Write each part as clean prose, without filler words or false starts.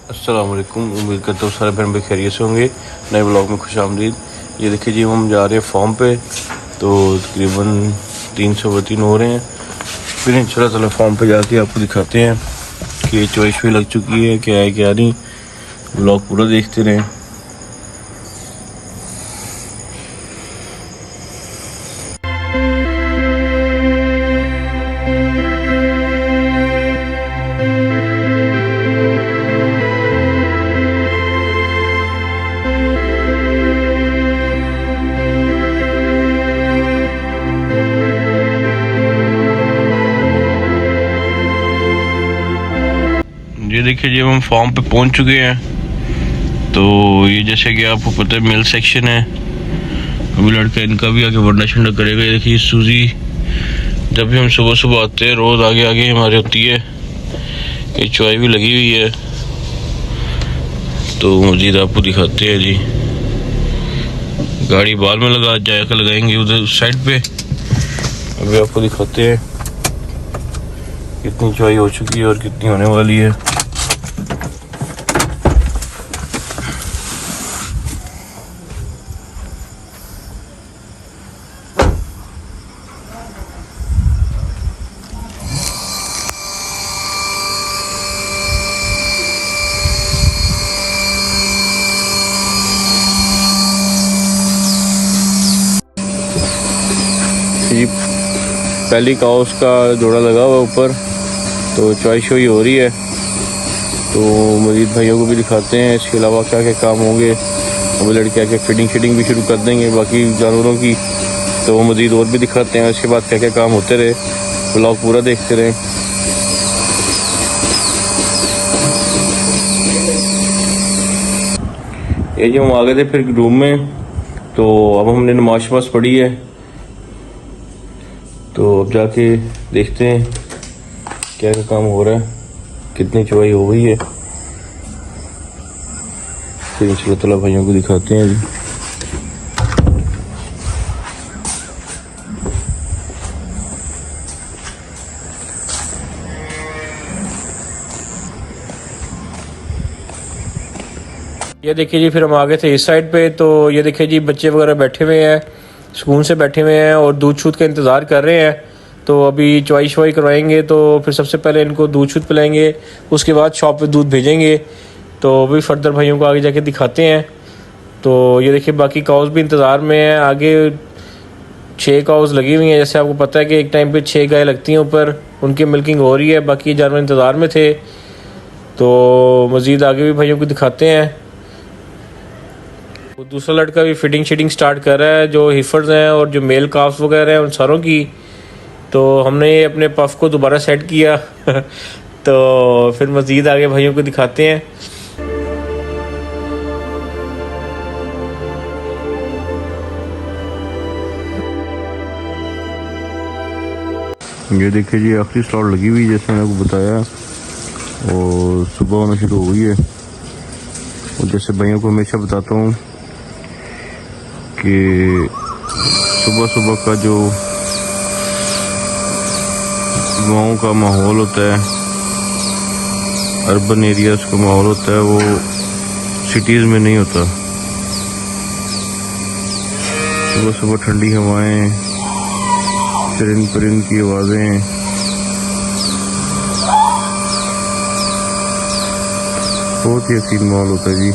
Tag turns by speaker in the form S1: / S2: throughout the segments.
S1: अस्सलाम वालेकुम। उम्मीद करता हूँ सारे बहन भाई खैरियत से होंगे। नए ब्लॉग में खुशामदीद। ये देखिए जी, हम जा रहे हैं फॉर्म पे, तो तकरीबन 3 हो रहे हैं। फिर इंशाल्लाह ताला फॉर्म पे जाके आपको दिखाते हैं कि चॉइस भी लग चुकी है, क्या है क्या नहीं। ब्लॉग पूरा देखते रहें। ये देखिए जी, हम फॉर्म पे पहुंच चुके हैं। तो ये जैसे कि आपको पता है मेल सेक्शन है। अभी लड़का इनका भी आगे वरना शंडा करेगा। ये देखिए सूजी, जब भी हम सुबह सुबह आते हैं रोज़ आगे आगे हमारे होती है। ये चॉय भी लगी हुई है, तो मजीद आपको दिखाते हैं जी। गाड़ी बाल में लगा जाकर लगाएंगे उधर उस साइड पे। अभी आपको दिखाते हैं कितनी चॉय हो चुकी है और कितनी होने वाली है। जी पहली काउस का जोड़ा लगा हुआ ऊपर, तो चॉइस शोई हो रही है। तो मजीद भाइयों को भी दिखाते हैं इसके अलावा क्या क्या काम होंगे। वो लड़के आके फिटिंग भी शुरू कर देंगे बाकी जानवरों की, तो वो मजीद और भी दिखाते हैं। उसके बाद क्या क्या काम होते रहे, ब्लॉग पूरा देखते रहें। ये जो हम आ गए थे फिर रूम में, तो अब हमने नमाज पढ़ी है। तो अब जाके देखते हैं क्या क्या काम हो रहा है, कितनी चवाई हो गई है। फिर इंशाल्लाह ताला भाइयों को दिखाते हैं जी। ये देखिए जी, फिर हम आ गए थे इस साइड पे। तो ये देखिए जी, बच्चे वगैरह बैठे हुए हैं, सुकून से बैठे हुए हैं और दूध शूध का इंतज़ार कर रहे हैं। तो अभी चॉइस शवाई करवाएंगे, तो फिर सबसे पहले इनको दूध शूध पिलाएंगे, उसके बाद शॉप पे दूध भेजेंगे। तो अभी फर्दर भाइयों को आगे जाके दिखाते हैं। तो ये देखिए, बाकी काउस भी इंतज़ार में है। आगे 6 काउस लगी हुई हैं। जैसे आपको पता है कि एक टाइम पे 6 गाय लगती हैं ऊपर, उनकी मिल्किंग हो रही है। बाकी जानवर इंतज़ार में थे। तो मज़ीद आगे भी भाइयों को दिखाते हैं। वो दूसरा लड़का भी फिटिंग स्टार्ट कर रहा है, जो हिफर्स हैं और जो मेल काफ्स वगैरह हैं उन सारों की। तो हमने अपने पफ को दोबारा सेट किया तो फिर मज़ीद आगे भाइयों को दिखाते हैं। ये देखिए जी, आखिरी स्लॉट लगी हुई जैसे मैंने आपको बताया, और सुबह होना शुरू हो गई है। और जैसे भाइयों को हमेशा बताता हूँ कि सुबह सुबह का जो गाँव का माहौल होता है, अर्बन एरियाज का माहौल होता है, वो सिटीज़ में नहीं होता। सुबह सुबह ठंडी हवाएं, परिंद की आवाज़ें, बहुत ही हसीन माहौल होता है जी।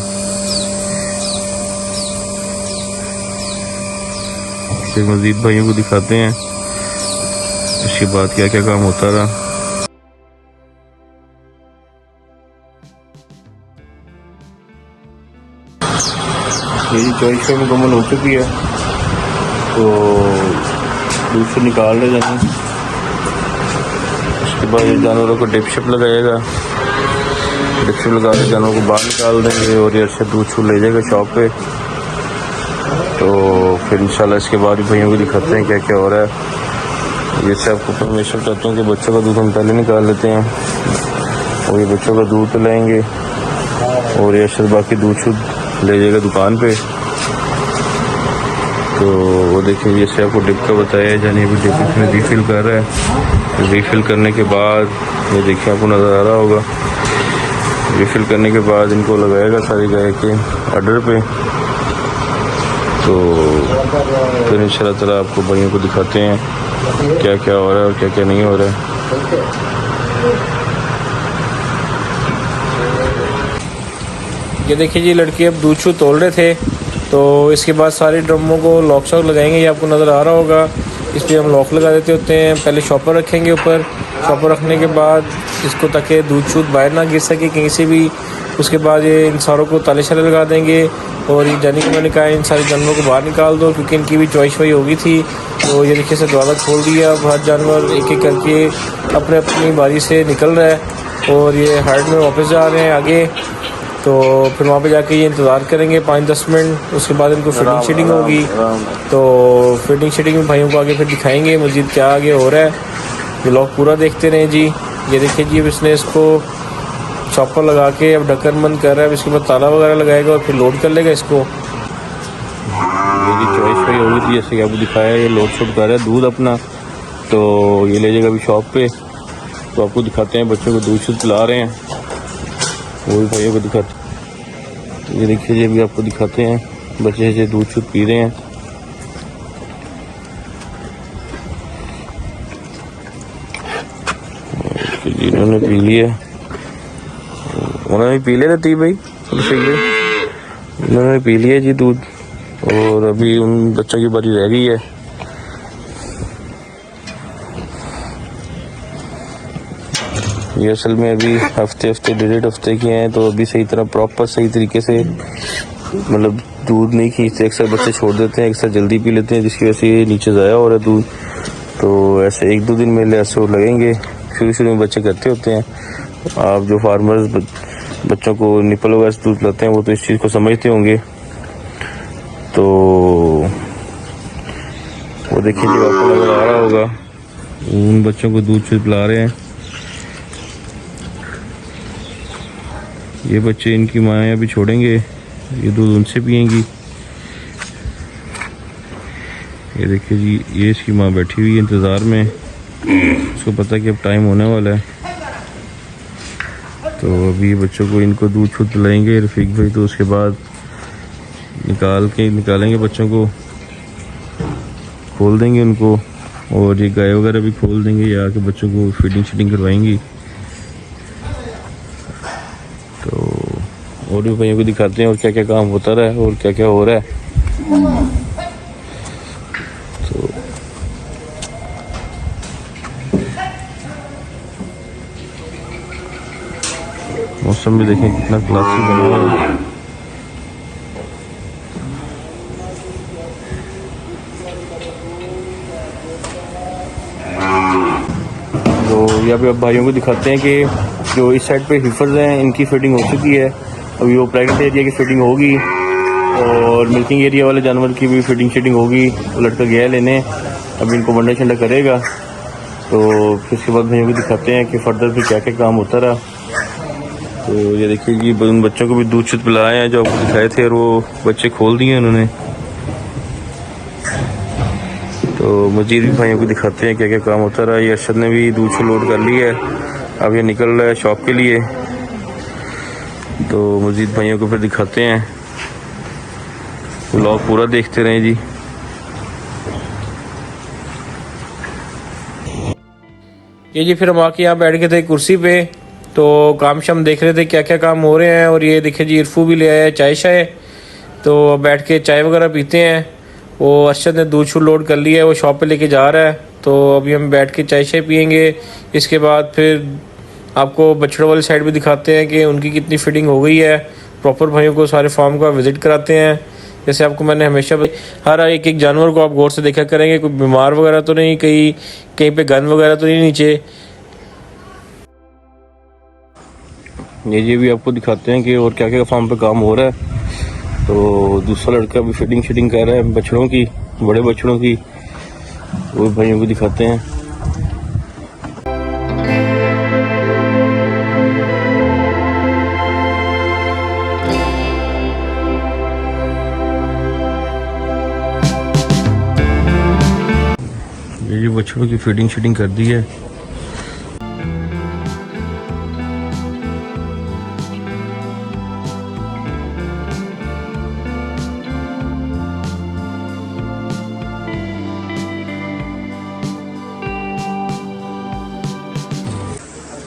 S1: फिर मज़ीद भाइयों को दिखाते हैं इसके बाद क्या क्या काम होता रहा। मेरी चॉइस में मुकम्मल हो चुकी है, तो दूध से निकाल ले जाना। उसके बाद ये जानवरों को डिप शिप लगाएगा। डिप शिप लगा के जानवरों को बाहर निकाल देंगे और ये अच्छे दूध छू ले जाएगा शॉप पे। तो फिर इंशाल्लाह इसके बाद भी भाइयों को दिखाते हैं क्या क्या हो रहा है। जैसे आपको परमिशन चाहते हैं कि बच्चों का दूध हम पहले निकाल लेते हैं, और ये बच्चों का दूध पिलाएंगे और ये अशर बाकी दूध शूध ले जाएगा दुकान पे। तो वो देखिए, जैसे आपको डिप का बताया, यानी अभी डिप इसमें रीफिल कर रहा है। रीफिल करने के बाद ये देखिए आपको नज़र आ रहा होगा,
S2: रिफिल करने के बाद इनको लगाएगा सारी गाय के ऑर्डर पे। तो फिर इंशाल्लाह ताला आपको भाइयों को दिखाते हैं क्या क्या हो रहा है और क्या क्या नहीं हो रहा है।
S1: ये देखिए जी, लड़के अब दूध शूध तोल रहे थे, तो इसके बाद सारे ड्रमों को लॉक शॉक लगाएंगे। ये आपको नज़र आ रहा होगा, इस पर हम लॉक लगा देते होते हैं। पहले शॉपर रखेंगे ऊपर, शॉपर रखने के बाद इसको ताकि दूध शूध बाहर ना गिर सके कहीं से भी। उसके बाद ये इन सारों को ताले शाले लगा देंगे। और ये जाने के मैंने कहा इन सारे जानवरों को बाहर निकाल दो, क्योंकि इनकी भी चॉइस वही होगी थी। तो ये देखिए से दरवाज़ा खोल दिया, अब हर जानवर एक एक करके अपने अपनी बारी से निकल रहा है और ये हार्ड में वापस जा रहे हैं आगे। तो फिर वहाँ पे जाके ये इंतज़ार करेंगे 5-10 मिनट। उसके बाद इनको फिटिंग शीटिंग होगी, तो फिटिंग शीटिंग में भाइयों को आगे फिर दिखाएंगे मज़ीद क्या आगे हो रहा है। व्लॉग पूरा देखते रहें जी। ये देखिए जी, अब इसने इसको चॉपर लगा के अब ढक्कन बंद कर रहा है। इसके बाद ताला वगैरह लगाएगा और फिर लोड कर लेगा इसको।
S2: मेरी चॉइस वही होगी थी, जैसे कि आपको दिखाया। ये लोड शोड कर रहा है दूध अपना, तो ये ले जाएगा अभी शॉप पे। तो आपको दिखाते हैं बच्चों को दूध शूध पिला रहे हैं, वो भी भाइयों को दिखाते। ये देखिए जी, अभी आपको दिखाते हैं बच्चे से दूध शूध पी रहे हैं। इन्होंने पी लिया, उन्होंने पी लिया था भाई, इन्होंने पी लिया जी दूध। और अभी उन बच्चों की बारी रह गई है। ये असल में अभी हफ्ते 1.5 हफ्ते के हैं, तो अभी सही तरह प्रॉपर सही तरीके से मतलब दूध नहीं खींचते। अक्सर बच्चे छोड़ देते हैं, अक्सर जल्दी पी लेते हैं, जिसकी वजह से ये नीचे ज़ाया हो रहा है दूध। तो ऐसे 1-2 दिन मेरे ऐसे वो लगेंगे। शुरू में बच्चे करते होते हैं। आप जो फार्मर्स बच्चों को निपल वगैरह से दूध लाते हैं वो तो इस चीज़ को समझते होंगे। तो वो देखिए जी, आपको नजर आ रहा होगा उन बच्चों को दूध शूध पिला रहे हैं। ये बच्चे इनकी माएँ अभी छोड़ेंगे, ये दूध उनसे पिएंगी। ये देखिए जी, ये इसकी माँ बैठी हुई है इंतज़ार में, उसको पता है कि अब टाइम होने वाला है। तो अभी बच्चों को इनको दूध शूध पिलाएंगे रफ़ीक भाई। तो उसके बाद निकालेंगे बच्चों को, खोल देंगे उनको, और ये गाय वगैरह भी खोल देंगे। या आके बच्चों को फीडिंग शीडिंग करवाएंगी। तो और भी भाइयों को दिखाते हैं और क्या क्या काम होता रहा है और क्या क्या हो रहा है। तो मौसम भी देखें कितना क्लासी बना हुआ है। तो यहाँ पे अब भाइयों को दिखाते हैं कि जो इस साइड पे हिफर्स हैं इनकी फिटिंग हो चुकी है। अभी वो प्रेग्नेंट एरिया की फिटिंग होगी और मिल्किंग एरिया वाले जानवर की भी फिटिंग शीटिंग होगी। वो लड़का गया लेने, अभी इनको वंडा शंडा करेगा। तो फिर उसके बाद भाइयों को दिखाते हैं कि फर्दर भी क्या क्या काम होता रहा। तो ये देखिए जी, उन बच्चों को भी दूध शूध पिलाए हैं जो आपको दिखाए थे, और वो बच्चे खोल दिए उन्होंने। तो मजीद भी भाइयों को दिखाते हैं क्या क्या काम होता रहा। ये अरशद ने भी दूध शूध लोड कर लिया है, अब ये निकल रहा है शॉप के लिए। तो मजीद भाइयों को फिर दिखाते हैं, व्लॉग पूरा देखते रहें जी।
S1: ये जी, फिर हम आके यहाँ बैठ गए थे कुर्सी पे, तो काम शाम देख रहे थे क्या क्या काम हो रहे हैं। और ये देखिए जी, इरफू भी ले आया चाय शाय, तो बैठ के चाय वगैरह पीते हैं। वो अरशद ने दूध शूध लोड कर लिया है, वो शॉप पे लेके जा रहा है। तो अभी हम बैठ के चाय शाय पियेंगे। इसके बाद फिर आपको बछड़ों वाली साइड भी दिखाते हैं कि उनकी कितनी फिटिंग हो गई है। प्रॉपर भाइयों को सारे फार्म का विजिट कराते हैं। जैसे आपको मैंने हमेशा हर एक एक जानवर को आप गौर से देखा करेंगे, कोई बीमार वगैरह तो नहीं, कहीं पे गन वगैरह तो नहीं नीचे।
S2: ये जी भी आपको दिखाते हैं कि और क्या क्या फार्म पे काम हो रहा है। तो दूसरा लड़का भी फिटिंग शिटिंग कर रहा है बछड़ों की, बड़े बछड़ों की, वो भाइयों को दिखाते हैं। ये बछड़ों की फीडिंग शीटिंग कर दी है।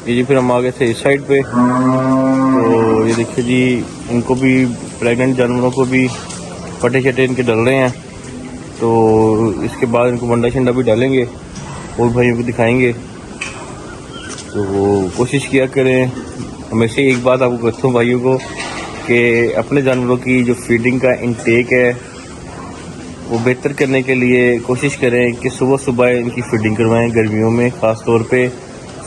S2: ये जी फिर हम आ गए थे इस साइड पे। तो ये देखिए जी, इनको भी प्रेग्नेंट जानवरों को भी पटे शटे इनके डल रहे हैं। तो इसके बाद इनको वंडा शंडा भी डालेंगे और भाइयों को दिखाएंगे। तो कोशिश किया करें, हमेशा एक बात आपको कहता हूँ भाइयों को कि अपने जानवरों की जो फीडिंग का इंटेक है वो बेहतर करने के लिए कोशिश करें कि सुबह सुबह इनकी फीडिंग करवाएं, गर्मियों में ख़ास तौर पे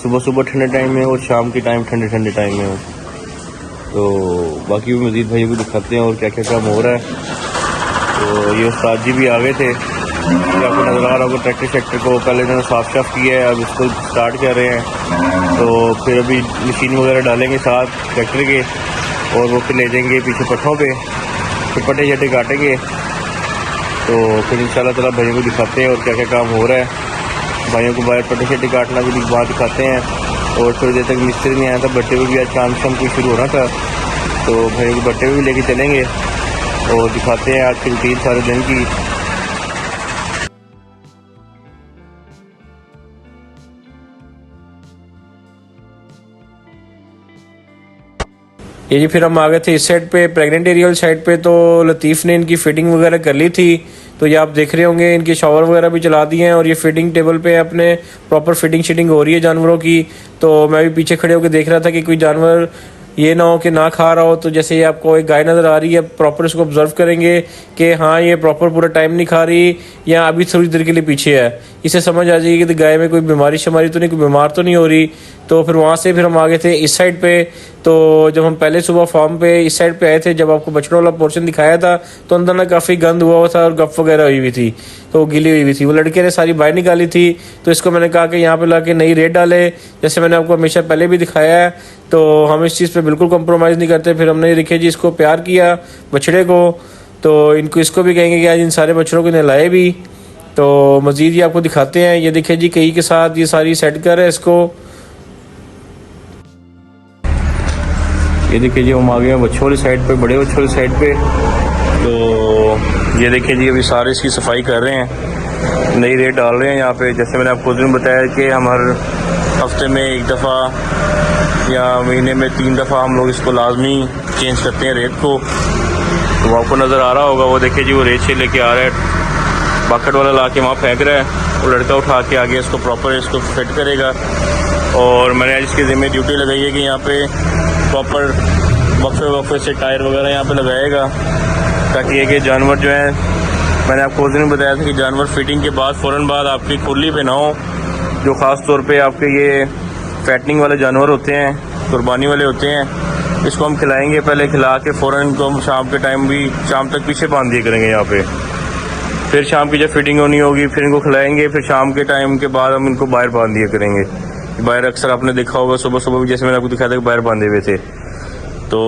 S2: सुबह सुबह ठंडे टाइम में और शाम के टाइम ठंडे ठंडे टाइम में हो। तो बाकी भी मज़ीद भाइयों को दिखाते हैं और क्या क्या काम हो रहा है। तो ये उस्ताद जी भी आ गए थे, ये आपको नज़र आ रहा होगा। ट्रैक्टर शैक्टर को पहले इन्होंने साफ साफ किया है, अब इसको स्टार्ट कर रहे हैं। तो फिर अभी मशीन वगैरह डालेंगे साथ ट्रैक्टर के और वो फिर ले जाएंगे पीछे पट्ठों पे, फिर पट्टे शट्टे काटेंगे। तो फिर इंशाल्लाह ताला भाइयों को दिखाते हैं और क्या क्या काम हो रहा है। भाइयों को बाहर पट्टे शट्टे काटना भी वहाँ दिखाते हैं। और थोड़ी देर तक मिस्त्री नहीं आया था, बट्टे में भी आज काम शाम कुछ शुरू होना था, तो भाइयों को बट्टे में भी लेके चलेंगे और दिखाते हैं आज की रूटीन सारे दिन की।
S1: ये जी फिर हम आ गए थे इस साइड पे, प्रेग्नेंट एरियल साइड पे। तो लतीफ़ ने इनकी फिटिंग वगैरह कर ली थी। तो ये आप देख रहे होंगे इनके शॉवर वगैरह भी चला दिए हैं और ये फिटिंग टेबल पे अपने प्रॉपर फिटिंग शिटिंग हो रही है जानवरों की। तो मैं भी पीछे खड़े होकर देख रहा था कि कोई जानवर ये ना हो कि ना खा रहा हो। तो जैसे ये आपको एक गाय नज़र आ रही है, प्रॉपर इसको ऑब्जर्व करेंगे कि हाँ ये प्रॉपर पूरा टाइम नहीं खा रही या अभी थोड़ी देर के लिए पीछे है। इसे समझ आ जाएगी कि गाय में कोई बीमारी शमारी तो नहीं, कोई बीमार तो नहीं हो रही। तो फिर वहाँ से फिर हम आ गए थे इस साइड पे। तो जब हम पहले सुबह फार्म पे इस साइड पे आए थे, जब आपको बछड़ों वाला पोर्शन दिखाया था, तो अंदर ना काफ़ी गंद हुआ था और गप वगैरह हुई हुई थी, तो गिली हुई हुई थी। वो लड़के ने सारी बाहर निकाली थी। तो इसको मैंने कहा कि यहाँ पे ला के नई रेत डाले, जैसे मैंने आपको हमेशा पहले भी दिखाया है। तो हम इस चीज़ पे बिल्कुल कॉम्प्रोमाइज़ नहीं करते। फिर हमने देखिए जी इसको प्यार किया बछड़े को, तो इनको इसको भी कहेंगे कि आज इन सारे बछड़ों को नहलाए भी। तो मज़ीद ये आपको दिखाते हैं। ये देखिए जी कई के साथ ये सारी सेट कर है इसको।
S2: ये देखिए जी हम आ गए हैं बच्चों वाली साइड पे, बड़े बच्चों वाली साइड पे। तो ये देखिए जी अभी सारे इसकी सफाई कर रहे हैं, नई रेत डाल रहे हैं यहाँ पे। जैसे मैंने आपको उस दिन बताया कि हम हर हफ्ते में एक दफ़ा या महीने में 3 दफ़ा हम लोग इसको लाजमी चेंज करते हैं रेत को। तो आपको नज़र आ रहा होगा, वो देखिए जी वो रेत से लेके आ रहा है, बकेट वाला ला के वहाँ फेंक रहा है। वो लड़का उठा के आगे इसको प्रॉपर इसको फिट करेगा। और मैंने आज इसके ज़िम्मे ड्यूटी लगाई है कि यहाँ पे प्रॉपर वक्फे से टायर वगैरह यहाँ पे लगाएगा, ताकि ये कि जानवर जो है, मैंने आपको उस दिन बताया था कि जानवर फिटिंग के बाद फ़ौरन बाद आपकी खुरली पे ना हो। जो ख़ास तौर पे आपके ये फैटनिंग वाले जानवर होते हैं, कुर्बानी वाले होते हैं, इसको हम खिलाएंगे। पहले खिला के फ़ौरन इनको हम शाम के टाइम भी शाम तक पीछे बांध दिया करेंगे यहाँ पे। फिर शाम की जब फिटिंग होनी होगी फिर इनको खिलाएंगे, फिर शाम के टाइम के बाद हम इनको बाहर बांध दिया करेंगे। बाहर अक्सर आपने देखा होगा सुबह सुबह भी, जैसे मैंने आपको दिखाया था कि बाहर बांधे हुए थे। तो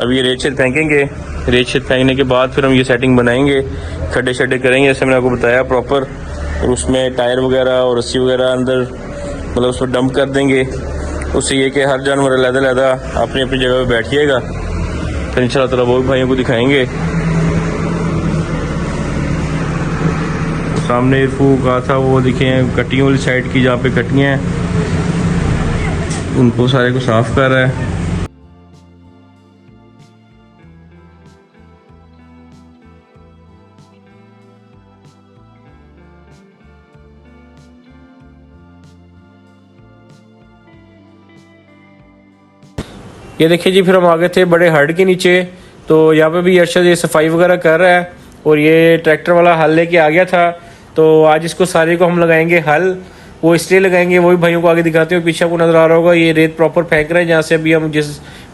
S2: अब ये रेत शेत फेंकेंगे, रेत शेत फेंकने के बाद फिर हम ये सेटिंग बनाएंगे, खड्डे शड्डे करेंगे जैसे मैंने आपको बताया प्रॉपर। और उसमें टायर वगैरह और रस्सी वगैरह अंदर मतलब उसमें डंप कर देंगे। उससे ये कि हर जानवर अलग-अलग अपनी अपनी जगह पे बैठिएगा। फिर इंशाल्लाह ताला वो भी भाइयों को दिखाएंगे। सामने इरफू कहा था वो दिखें कट्टियों वाली साइड की, जहाँ पे कट्टियाँ हैं उनको सारे को साफ कर रहा है।
S1: ये देखिए जी फिर हम आ गए थे बड़े हर्ड के नीचे। तो यहाँ पे भी अरशद ये सफाई वगैरह कर रहा है और ये ट्रैक्टर वाला हल लेके आ गया था। तो आज इसको सारे को हम लगाएंगे हल। वो इसलिए लगाएंगे, वो भी भाइयों को आगे दिखाते हैं। पीछे आपको नजर आ रहा होगा ये रेत प्रॉपर फेंक रहे हैं, जहाँ से अभी हम जिस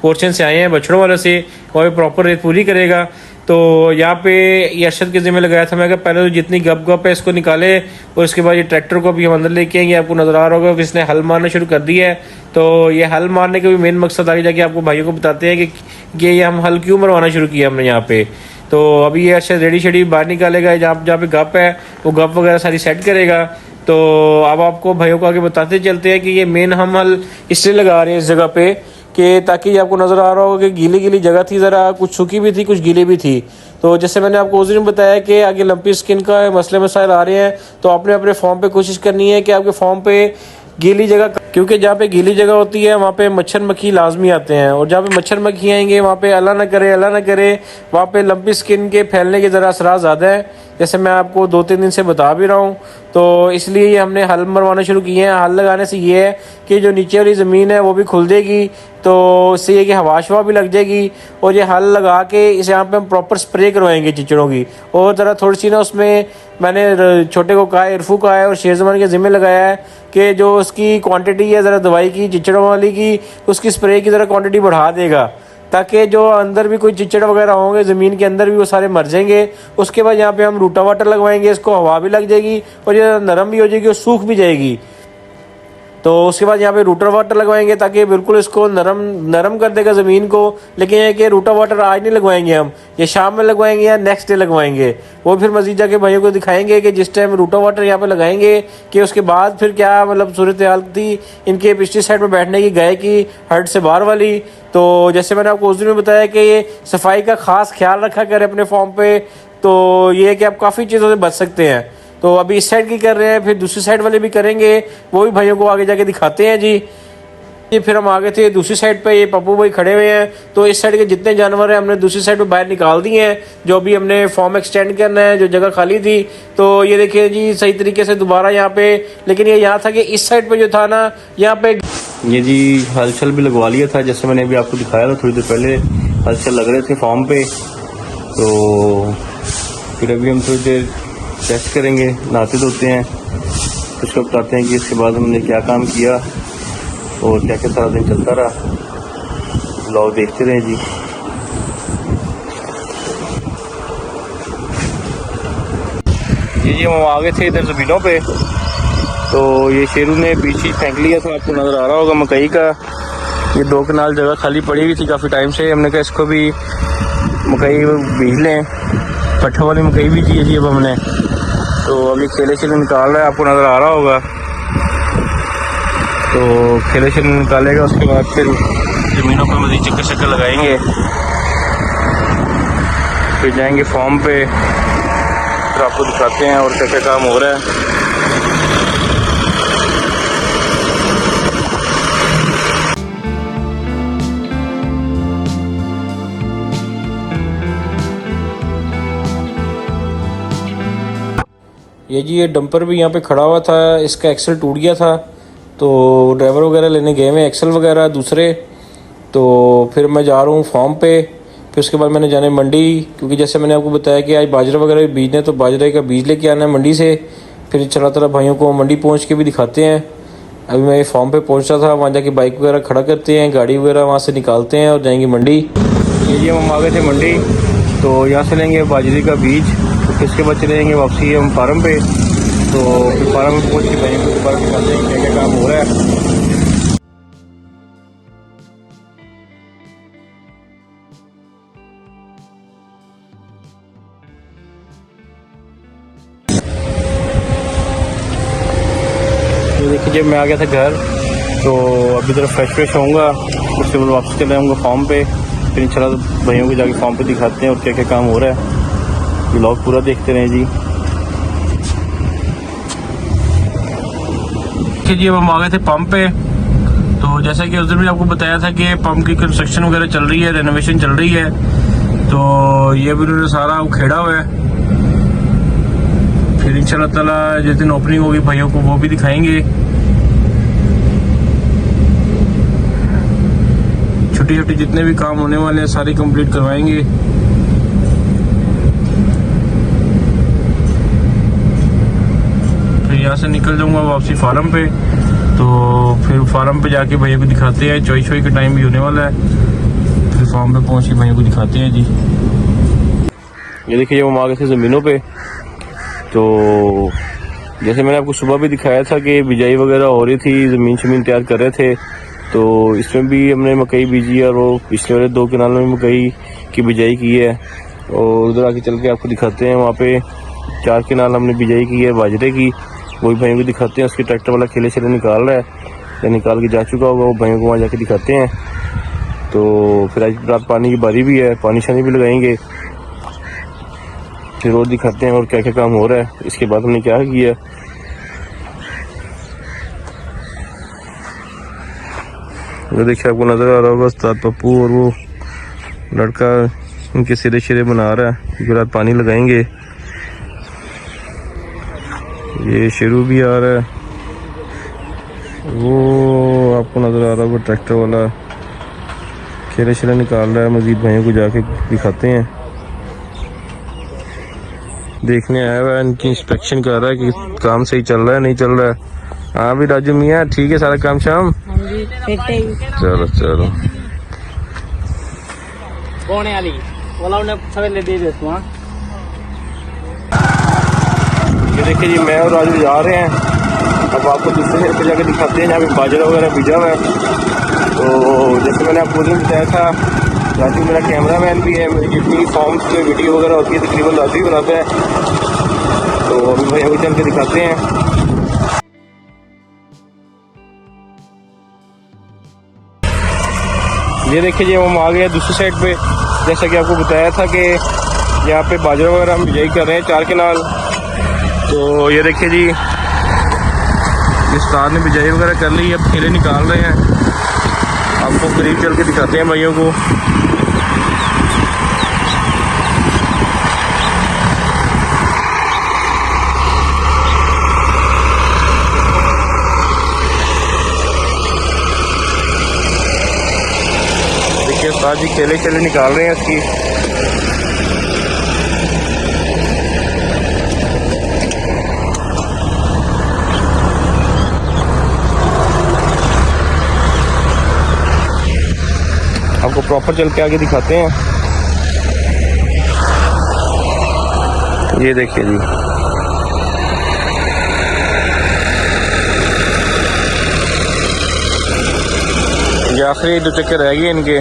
S1: पोर्शन से आए हैं बछड़ों वाले से, वह प्रॉपर रेत पूरी करेगा। तो यहाँ पे ये अरशद के जिम्मे लगाया था। मैं पहले तो जितनी गप गप है इसको निकाले और उसके बाद ये ट्रैक्टर को भी हम अंदर लेके आएंगे। आपको नजर आ रहा होगा कि इसने हल मारना शुरू कर दिया है। तो ये हल मारने का भी मेन मकसद आगे जाके आपको भाइयों को बताते हैं कि ये हम हल क्यों मरवाना शुरू किया हमने यहाँ पे। तो अभी ये अच्छा रेडी शेडी बाहर निकालेगा, जहाँ जहाँ पे गप है वो गप वगैरह सारी सेट करेगा। तो अब आपको भाइयों को आगे बताते चलते हैं कि ये मेन हम हल इसलिए लगा रहे हैं इस जगह पे कि ताकि आपको नज़र आ रहा होगा कि गीली गीली जगह थी, ज़रा कुछ सूखी भी थी कुछ गीली भी थी। तो जैसे मैंने आपको उस दिन बताया कि आगे लंपी स्किन का मसले मसाइल आ रहे हैं, तो आपने अपने फॉर्म पे कोशिश करनी है कि आपके फॉर्म पे गीली जगह, क्योंकि जहाँ पे गीली जगह होती है वहाँ पे मच्छर मक्खी लाजमी आते हैं, और जहाँ पे मच्छर मक्खी आएंगे वहाँ पे अल्लाह ना करे वहाँ पे लंपी स्किन के फैलने के ज़रा असरा ज़्यादा है, जैसे मैं आपको 2-3 दिन से बता भी रहा हूँ। तो इसलिए ये हमने हल मरवाना शुरू किए हैं। हल लगाने से ये है कि जो नीचे वाली ज़मीन है वो भी खुल देगी, तो इससे ये कि हवा शवा भी लग जाएगी, और ये हल लगा के इस यहाँ पे हम प्रॉपर स्प्रे करवाएंगे चिचड़ों की। और ज़रा थोड़ी सी ना उसमें मैंने छोटे को कहा है, इरफू का है और शेरजमान के ज़िम्मे लगाया है कि जो उसकी क्वांटिटी है ज़रा दवाई की चिचड़ों वाली की, उसकी स्प्रे की ज़रा क्वांटिटी बढ़ा देगा, ताकि जो अंदर भी कोई चिचड़ वगैरह होंगे ज़मीन के अंदर भी वो सारे मर जाएंगे। उसके बाद यहाँ पे हम रूटा वाटर लगवाएंगे, इसको हवा भी लग जाएगी और ये नरम भी हो जाएगी और सूख भी जाएगी। तो उसके बाद यहाँ पे रूटर वाटर लगवाएंगे ताकि बिल्कुल इसको नरम कर देगा ज़मीन को। लेकिन ये कि रूटर वाटर आज नहीं लगवाएंगे हम, ये शाम में लगवाएंगे या नेक्स्ट डे लगवाएंगे। वो फिर मज़ीद जाके भाइयों को दिखाएंगे कि जिस टाइम रूटर वाटर यहाँ पे लगाएंगे कि उसके बाद फिर क्या मतलब सूरत हाल थी इनके पिछली साइड में बैठने की, गाय की हट से बाहर वाली। तो जैसे मैंने आपको उस दिन में बताया कि ये सफाई का ख़ास ख्याल रखा करें अपने फॉर्म पे, तो ये है कि आप काफ़ी चीज़ों से बच सकते हैं। तो अभी इस साइड की कर रहे हैं, फिर दूसरी साइड वाले भी करेंगे, वो भी भाइयों को आगे जाके दिखाते हैं जी। ये फिर हम आगे थे दूसरी साइड पे, ये पप्पू भाई खड़े हुए हैं, तो इस साइड के जितने जानवर हैं हमने दूसरी साइड पे बाहर निकाल दिए हैं, जो भी हमने फॉर्म एक्सटेंड करना है, जो जगह खाली थी। तो ये देखिए जी सही तरीके से दोबारा यहाँ पे, लेकिन ये यहाँ था कि इस साइड पे जो था ना यहाँ पे
S2: ये जी हलचल भी लगवा लिया था, जैसे मैंने अभी आपको दिखाया था थोड़ी देर पहले, हलचल लग रहे थे फॉर्म पे। तो फिर अभी हम थोड़ी देर टेस्ट करेंगे, नहाते धोते हैं, उसको बताते हैं कि इसके बाद हमने क्या काम किया और क्या क्या सारा दिन चलता रहा। ब्लॉग देखते रहें जी। ये हम आ गए थे इधर ज़मीनों पे, तो ये शेरू ने बीच ही फेंक लिया था, आपको नज़र आ रहा होगा मकई का। ये 2 कनाल जगह खाली पड़ी हुई थी काफ़ी टाइम से, हमने कहा इसको भी मकई बीज लें, पट्ठों वाली मकई बीजी है जी अब हमने। तो अभी खेले से निकाल रहा है, आपको नज़र आ रहा होगा। तो खेले से निकालेगा, उसके बाद फिर ज़मीनों पर मज़ीद चक्कर शक्कर लगाएंगे, फिर जाएंगे फॉर्म पे, फिर आपको दिखाते हैं और क्या क्या काम हो रहा है।
S1: ये जी ये डंपर भी यहाँ पे खड़ा हुआ था, इसका एक्सल टूट गया था, तो ड्राइवर वगैरह लेने गए हुए एक्सल वगैरह दूसरे। तो फिर मैं जा रहा हूँ फॉर्म पे, फिर उसके बाद मैंने जाना है मंडी, क्योंकि जैसे मैंने आपको बताया कि आज बाजरा वगैरह बीजने, तो बाजरे का बीज लेके आना है मंडी से। फिर चला तरह भाइयों को मंडी पहुँच के भी दिखाते हैं। अभी मैं फॉर्म पे पहुँचा था, वहाँ जाके बाइक वगैरह खड़ा करते हैं, गाड़ी वगैरह वहाँ से निकालते हैं और जाएंगे मंडी।
S2: ये जी हम आ गए थे मंडी, तो यहाँ से लेंगे बाजरे का बीज, तो इसके बाद चले जाएंगे वापसी हम फार्म पे। तो फिर फार्म में पहुँच के भाइयों को दोबारा दिखाते हैं क्या क्या काम हो रहा है। देखिए जब मैं आ गया था घर, तो अभी तरफ फ्रेश होऊंगा, उसके बाद वापस चले जाऊँगा फॉर्म पे, फिर इंशाल्लाह भाइयों को जाके फॉर्म पे दिखाते हैं और क्या क्या काम हो रहा है। व्लॉग पूरा देखते रहें जी। जी अब हम आ गए थे पंप पे, तो जैसा कि उस दिन भी आपको बताया था कि पंप की कंस्ट्रक्शन वगैरह चल रही है, रेनोवेशन चल रही है। तो ये भी उन्होंने सारा उखेड़ा हुआ है, फिर इंशाल्लाह ताला जिस दिन ओपनिंग होगी भाइयों को वो भी दिखाएंगे। छोटे छोटे जितने भी काम होने वाले हैं सारे कंप्लीट करवाएंगे। फिर यहाँ से निकल जाऊंगा वापसी फार्म पे, तो फिर फार्म पे जाके भैया को दिखाते हैं, चॉइस का टाइम भी होने वाला है, फिर फार्म पे पहुँच के भैया को दिखाते हैं जी। ये देखिए हम आ गए थे ज़मीनों पे, तो जैसे मैंने आपको सुबह भी दिखाया था कि बिजाई वगैरह हो रही थी, ज़मीन शमीन तैयार कर रहे थे, तो इसमें भी हमने मकई बीजी है और वो पिछले वाले 2 कनाल में मकई की बिजाई की है। और उधर आके चल के आपको दिखाते हैं, वहाँ पे 4 कनाल हमने बिजाई की है बाजरे की, वही भाइयों को दिखाते हैं। उसके ट्रैक्टर वाला खेले से निकाल रहा है या निकाल के जा चुका होगा, वो भाइयों को वहाँ जाके दिखाते हैं। तो फिर आज रात पानी की बारी भी है, पानी शानी भी लगाएंगे, फिर वो दिखाते हैं और क्या क्या काम हो रहा है। इसके बाद हमने क्या किया, वो देखिए आपको नज़र आ रहा होगा उस्ताद पप्पू और वो लड़का इनके सिरे शिरे बना रहा है क्योंकि रात पानी लगाएंगे। ये शुरू भी आ रहा है, वो आपको नज़र आ रहा होगा ट्रैक्टर वाला खेरे शिरे निकाल रहा है। मजीद भाइयों को जाके दिखाते हैं, देखने आया हुआ है, इनकी इंस्पेक्शन कर रहा है कि काम सही चल रहा है नहीं चल रहा है। हाँ भी राजू मियाँ ठीक है सारा काम शाम? चलो चलो ये देखिए जी मैं और राजू जा रहे हैं। अब आपको दूसरे साइड पे जाके दिखाते हैं जहाँ पे बाजरा वगैरह बीजा हुआ है। तो जैसे मैंने आपको उधर बताया था, राजू मेरा कैमरामैन भी है। मेरी जितनी फॉर्म्स पे वीडियो वगैरह होती है तकरीबन राजू ही बनाता है। तो अभी भाई अभी चल के दिखाते हैं। ये देखिए जी हम आ गए दूसरी साइड पे। जैसा कि आपको बताया था कि यहाँ पे बाजरा वगैरह हम बिजाई कर रहे हैं चार केनाल। तो ये देखिए जी इस तार ने बिजाई वगैरह कर ली, अब खेले निकाल रहे हैं। आपको करीब चल के दिखाते हैं भाइयों को। देखिए उस्ताद जी खेले खेले निकाल रहे हैं इसकी। आपको प्रॉपर चल के आगे दिखाते हैं। ये देखिए जी ये आखिरी 2 चक्कर रह गए इनके।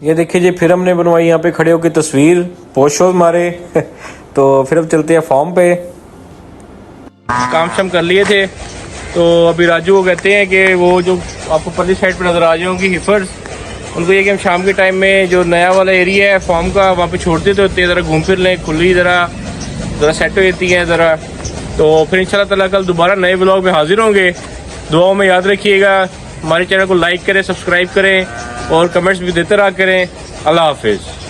S2: ये देखिए जी फिर हमने बनवाई यहाँ पे खड़े होकर तस्वीर, पोस्ट शोज मारे। तो फिर अब चलते हैं फॉर्म पे। काम शाम कर लिए थे तो अभी राजू को कहते हैं कि वो जो आपको परली साइड पे नज़र आ जाएंगी हिफर्स, उनको ये कि हम शाम के टाइम में जो नया वाला एरिया है फॉर्म का वहाँ पे छोड़ देते होते हैं, ज़रा घूम फिर लें, खुली ज़रा सेट हो जाती है ज़रा। तो फिर इंशाल्लाह ताला कल दोबारा नए व्लॉग में हाजिर होंगे। दुआओं में याद रखिएगा, हमारे चैनल को लाइक करें, सब्सक्राइब करें और कमेंट्स भी देते रहा करें। अल्लाह हाफिज़।